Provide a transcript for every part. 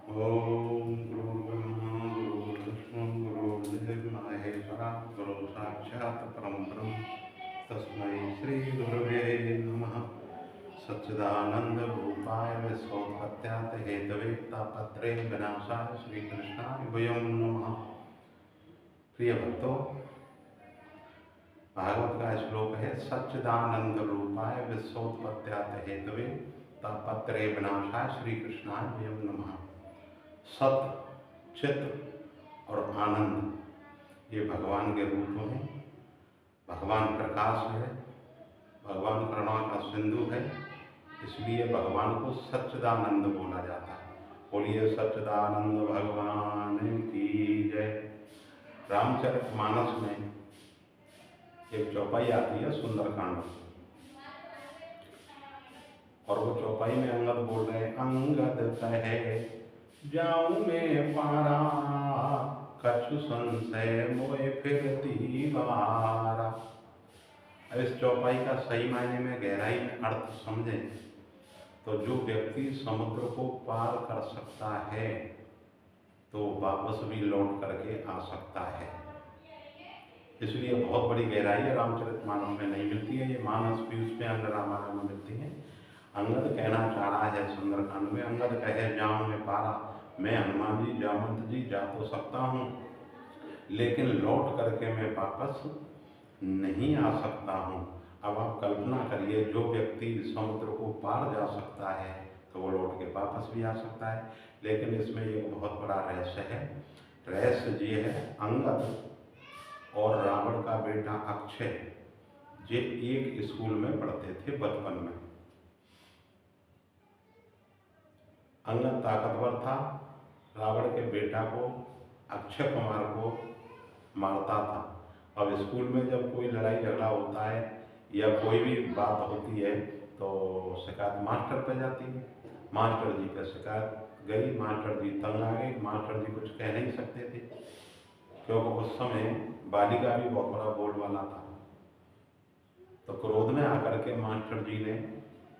ओम गुरुर्ब्रह्मा गुरुर्विष्णु गुरुर्देवो महेश्वरा गुरु साक्षात् परम ब्रह्म तस्मै श्री गुरुवे नमः। सच्चिदानंद रूपाय विश्वोत्पत्त्यात् हेतवे तापत्रे विनाशाय श्री कृष्णाय वयं नमः। प्रिय भक्तों, भागवत का श्लोक है सच्चिदानंद रूपाय विश्वोत्पत्त्यात् हेतवे तापत्रे विनाशाय श्री कृष्णाय वयं नमः। सत, चित और आनंद ये भगवान के रूप हैं। भगवान प्रकाश है, भगवान करुणा का सिंधु है, इसलिए भगवान को सच्चिदानंद बोला जाता है। बोलिए सच्चिदानंद भगवान की जय। रामचरितमानस में एक चौपाई आती है सुंदरकांड, और वो चौपाई में अंगद बोल रहे हैं, अंगद कहे जाऊं मैं पारा, कछु संशय मोए फिरती बारा। अब इस चौपाई का सही मायने में गहराई में अर्थ समझें तो जो व्यक्ति समुद्र को पार कर सकता है तो वापस भी लौट करके आ सकता है। इसलिए बहुत बड़ी गहराई है रामचरितमानस में नहीं मिलती है, ये मानस पीयूष में अन्य रामायण में मिलती है। अंगद कहना चाह रहा है सुंदरकांड में, अंगद कहे जाऊं मैं पारा, मैं हनुमान जी जामवंत जी जा तो सकता हूँ, लेकिन लौट करके मैं वापस नहीं आ सकता हूँ। अब आप कल्पना करिए, जो व्यक्ति समुद्र को पार जा सकता है तो वो लौट के वापस भी आ सकता है, लेकिन इसमें एक बहुत बड़ा रहस्य है। रहस्य ये है, अंगद और रावण का बेटा अक्षय ये एक स्कूल में पढ़ते थे बचपन में। अंगद ताकतवर था, रावण के बेटा को अक्षय कुमार को मारता था। अब स्कूल में जब कोई लड़ाई झगड़ा होता है या कोई भी बात होती है तो शिकायत मास्टर पे जाती है। मास्टर जी पे शिकायत गई, मास्टर जी तंग आ गए, मास्टर जी कुछ कह नहीं सकते थे क्योंकि उस समय बालिका भी बहुत बड़ा बोल वाला था। तो क्रोध में आकर के मास्टर जी ने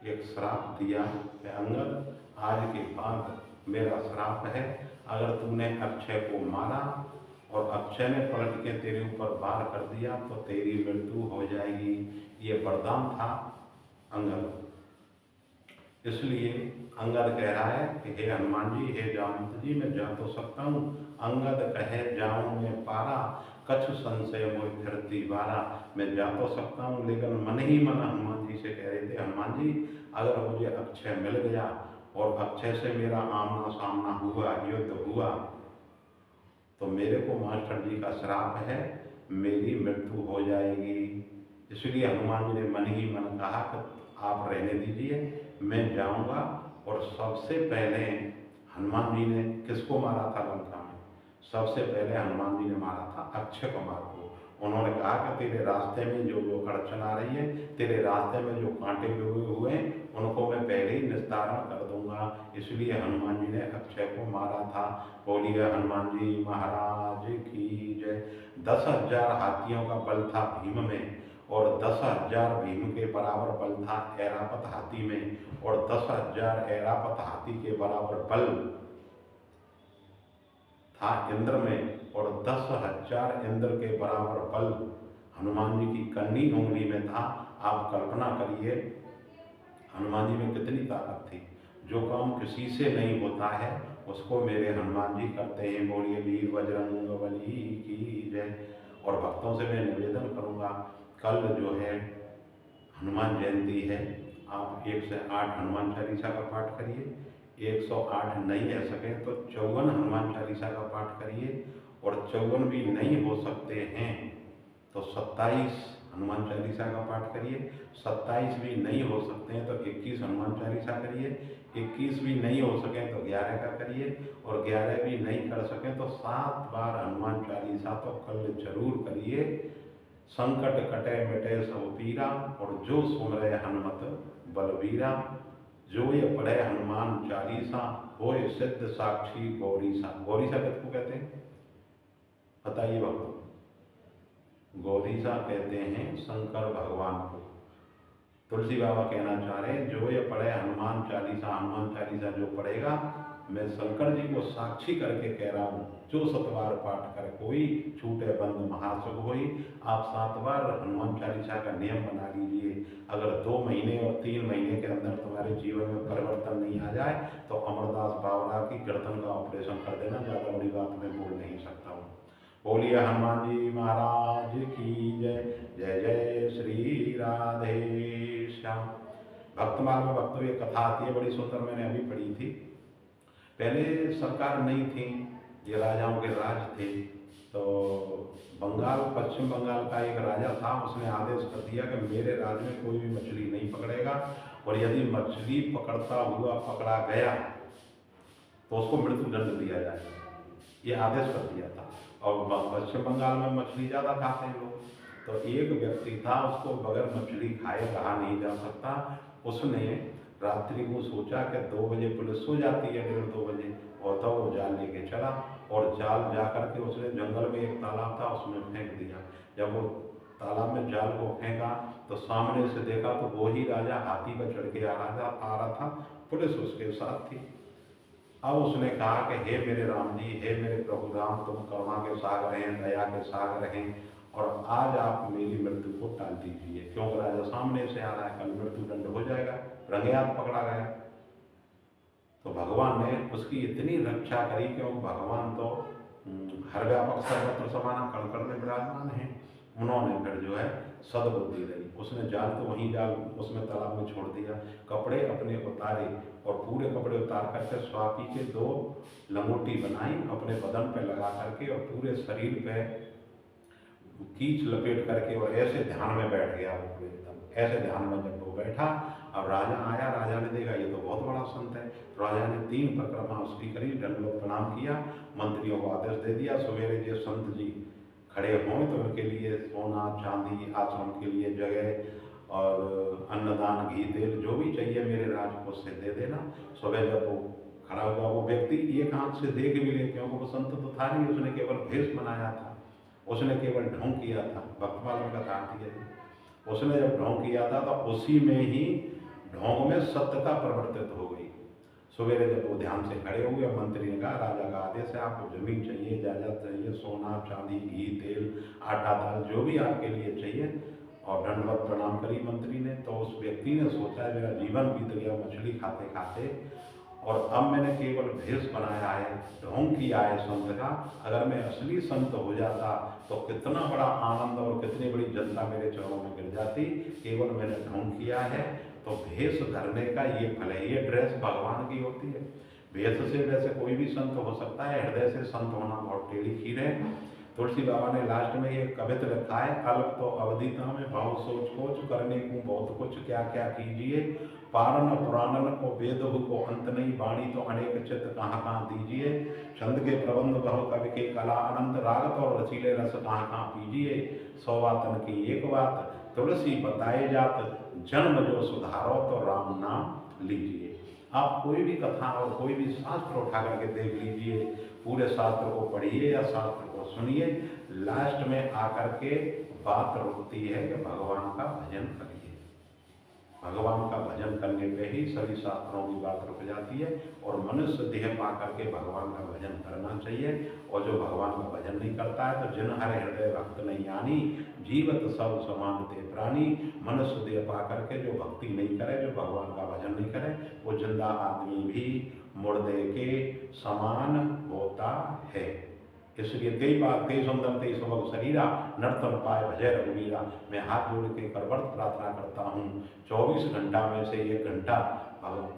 एक श्राप दिया कि अंगद, आज के बाद मेरा श्राप है, अगर तूने अक्षय को मारा और अक्षय ने पलट के तेरे ऊपर वार कर दिया तो तेरी मृत्यु हो जाएगी। ये वरदान था अंगद। इसलिए अंगद कह रहा है कि हे हनुमान जी, हे जामवंत जी, मैं जा तो सकता हूँ। अंगद कहे जाऊं मैं पारा, कछु संशय मोहि फिरती बारा। मैं जा तो सकता हूँ, लेकिन मन ही मन हनुमान जी से कह रहे थे, हनुमान जी अगर मुझे अक्षय मिल गया और अक्षय से मेरा आमना सामना हुआ, युद्ध हुआ, तो मेरे को मास्टर जी का श्राप है, मेरी मृत्यु हो जाएगी। इसलिए हनुमान जी ने मन ही मन कहा कि आप रहने दीजिए, मैं जाऊंगा। और सबसे पहले हनुमान जी ने किसको मारा था लंका में? सबसे पहले हनुमान जी ने मारा था अक्षय कुमार को। उन्होंने कहा कि तेरे रास्ते में जो जो अड़चन आ रही है, तेरे रास्ते में जो कांटे हुए हैं, उनको मैं पहले ही निस्तारण कर दूंगा। इसलिए हनुमान जी ने अक्षय को मारा था। बोलिए हनुमान जी महाराज की जय। 10,000 हाथियों का बल था भीम में, और 10,000 भीम के बराबर बल था ऐरावत हाथी में, और 10,000 ऐरावत हाथी के बराबर बल था इंद्र में, और 10,000 इंद्र के बराबर बल हनुमान जी की कन्नी उंगली में था। आप कल्पना करिए हनुमान जी में कितनी ताकत थी। जो काम किसी से नहीं होता है उसको मेरे हनुमान जी करते हैं। बोलिए वीर बजरंग बली की जय। और भक्तों से मैं निवेदन करूंगा, कल जो है हनुमान जयंती है, आप 1 से 8 हनुमान चालीसा का पाठ करिए। 108 नहीं रह सके तो 54 हनुमान चालीसा का पाठ करिए, और 54 भी नहीं हो सकते हैं तो 27 हनुमान चालीसा का पाठ करिए। 27 भी नहीं हो सकते हैं तो 21 हनुमान चालीसा करिए। 21 भी नहीं हो सके तो 11 का करिए, और 11 भी नहीं कर सके तो 7 बार हनुमान चालीसा तो कल जरूर करिए। संकट कटे मिटे सब पीरा, और जो सुमरे हनुमत बलबीरा। जो ये पढ़े हनुमान चालीसा, होए सिद्ध साक्षी गौरीसा। गौरीसा किसको कहते हैं बताइए भक्तों? गौरीसा कहते हैं शंकर भगवान को। तुलसी बाबा कहना चाह रहे हैं, जो ये पढ़े हनुमान चालीसा जो पढ़ेगा, मैं शंकर जी को साक्षी करके कह रहा हूँ, जो 7 बार पाठ कर कोई छूटे बंद महासुख होई। आप 7 बार हनुमान चालीसा का नियम बना लीजिए। अगर 2 महीने और 3 महीने के अंदर तुम्हारे जीवन में परिवर्तन नहीं आ जाए तो अमरदास बावला की गर्दन का ऑपरेशन कर देना। ज़्यादा बड़ी बात मैं बोल नहीं सकता हूँ। बोलिए हनुमान जी महाराज की जय। जय जय श्री राधे श्याम। भक्तमाल में वक्तव्य कथा आती है, बड़ी सुंदर, मैंने अभी पढ़ी थी। पहले सरकार नहीं थी, ये राजाओं के राज थे। तो बंगाल, पश्चिम बंगाल का एक राजा था, उसने आदेश कर दिया कि मेरे राज्य में कोई भी मछली नहीं पकड़ेगा, और यदि मछली पकड़ता हुआ पकड़ा गया तो उसको मृत्यु दंड दिया जाएगा। ये आदेश कर दिया था। और पश्चिम बंगाल में मछली ज़्यादा खाते हैं लोग। तो एक व्यक्ति था, उसको बगैर मछली खाए रहा नहीं जा सकता। उसने रात्रि को सोचा कि 2 बजे पुलिस सो जाती है, 1:30-2 बजे, और तो वो जाल लेके चला, और जाल जा करके उसने जंगल में एक तालाब था उसमें फेंक दिया। जब वो तालाब में जाल को फेंका तो सामने से देखा तो वो ही राजा हाथी पर चढ़ के आ रहा था, पुलिस उसके साथ थी। अब उसने कहा कि हे मेरे राम जी, हे मेरे प्रभु राम, तुम करुणा के सागर हैं, दया के सागर हैं, और आज आप मेरी मृत्यु को टाल दीजिए, क्योंकि राजा सामने से आ रहा है, कल मृत्यु दंड हो जाएगा, रंगे हाथ पकड़ा गया। तो भगवान ने उसकी इतनी रक्षा करी, क्योंकि भगवान तो हर व्यापक सर्वत्र समाना कण कण में विराजमान है। उन्होंने फिर जो है सद्बुद्धि रही, उसने जाल तो वहीं जाल उसमें तालाब में छोड़ दिया, कपड़े अपने उतारे, और पूरे कपड़े उतार करके स्वापी के 2 लंगोटी बनाई, अपने बदन पे लगा करके और पूरे शरीर पे कीच लपेट करके, और ऐसे ध्यान में बैठ गया वो एकदम। ऐसे ध्यान में जब वो बैठा, अब राजा आया, राजा ने देखा ये तो बहुत बड़ा संत है। राजा ने 3 परिक्रमा उसकी करी, दंडवत प्रणाम किया, मंत्रियों को आदेश दे दिया, सवेरे जो संत जी खड़े हों तो उनके लिए सोना चांदी, आश्रम के लिए जगह और अन्नदान, घी तेल जो भी चाहिए मेरे राजकोष से दे देना। सुबह जब वो खड़ा हुआ, वो व्यक्ति एक आंख से देख भी ले, क्योंकि वो संत तो था नहीं, उसने केवल भेष बनाया था, उसने केवल ढोंग किया था। भक्तमाल में कथा आती है, उसने जब ढोंग किया था तो उसी में ही ढोंग में सत्यता परिवर्तित हो गई। सवेरे जब वो ध्यान से खड़े हुए, मंत्री ने कहा राजा का आदेश है, आपको जमीन चाहिए, जायदाद चाहिए, सोना चांदी, घी तेल, आटा दाल, जो भी आपके लिए चाहिए, और दंडवत प्रणाम करी मंत्री ने। तो उस व्यक्ति ने सोचा मेरा जीवन बीत गया मछली खाते खाते, और अब मैंने केवल भेष बनाया है, ढोंग किया है संत का, अगर मैं असली संत हो जाता तो कितना बड़ा आनंद और कितनी बड़ी जनता मेरे चरणों में गिर जाती। केवल मैंने ढोंग किया है, तो भेष धरने का ये फल है। ये ड्रेस भगवान की होती है। भेष से वैसे कोई भी संत हो सकता है, हृदय से संत होना बहुत टेढ़ी खीर है। तुलसी बाबा ने लास्ट में ये कवित्व लिखा है, अल्प तो अवधिता में भाव सोच कोच, करने को बहुत कुछ क्या क्या कीजिए, पारन पुराणन को वेद को अंत नहीं, वाणी तो अनेक चित्त कहाँ कहाँ दीजिए, छंद के प्रबंध बहु कवि के कला अनंत, रागत और रसीले रस कहाँ कहाँ पीजिए, 100 बातन की एक बात तुलसी बताए जात, जन्म जो सुधारो तो राम नाम लीजिए। आप कोई भी कथा और कोई भी शास्त्र उठा करके देख लीजिए, पूरे शास्त्र को पढ़िए या शास्त्र को सुनिए, लास्ट में आकर के बात रुकती है कि भगवान का भजन करिए। भगवान का भजन करने पे ही सभी शास्त्रों की बात रुक जाती है, और मनुष्य देह पा करके भगवान का भजन करना चाहिए। और जो भगवान का भजन नहीं करता है तो जिन हर हृदय भक्त नहीं आनी, जीवत सब समान थे प्राणी। मनुष्य देह पा करके जो भक्ति नहीं करे, जो भगवान का भजन नहीं करे, वो जिंदा आदमी भी मुर्दे के समान होता है। इसलिए कई बार कई सुंदर कई सुबह शरीरा, नर्तन पाए भजय रघुवीरा। मैं हाथ जोड़ के करवर्त प्रार्थना करता हूँ, 24 घंटा में से 1 घंटा,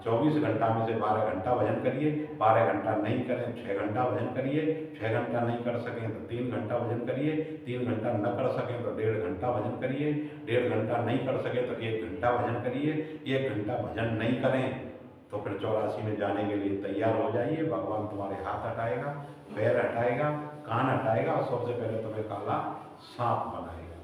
24 घंटा में से 12 घंटा भजन करिए, 12 घंटा नहीं करें 6 घंटा भजन करिए, 6 घंटा नहीं कर सकें तो 3 घंटा भजन करिए, 3 घंटा न कर सकें तो 1.5 घंटा भजन करिए, 1.5 घंटा नहीं कर सकें तो 1 घंटा भजन करिए, 1 घंटा भजन नहीं करें तो फिर 84 में जाने के लिए तैयार हो जाइए। भगवान तुम्हारे हाथ हटाएगा, पैर हटाएगा, कान हटाएगा, और सबसे पहले तुम्हें काला सांप बनाएगा।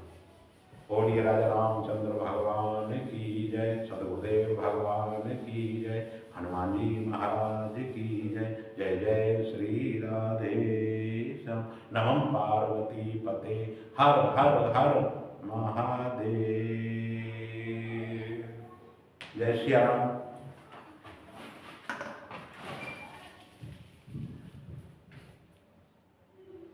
बोलिए राजा रामचंद्र भगवान की जय, सदगुरुदेव भगवान की जय, हनुमान जी महाराज की जय। जय जय श्री राधेश्याम। नमः पार्वती पते हर हर हर महादेव। जय सिया राम।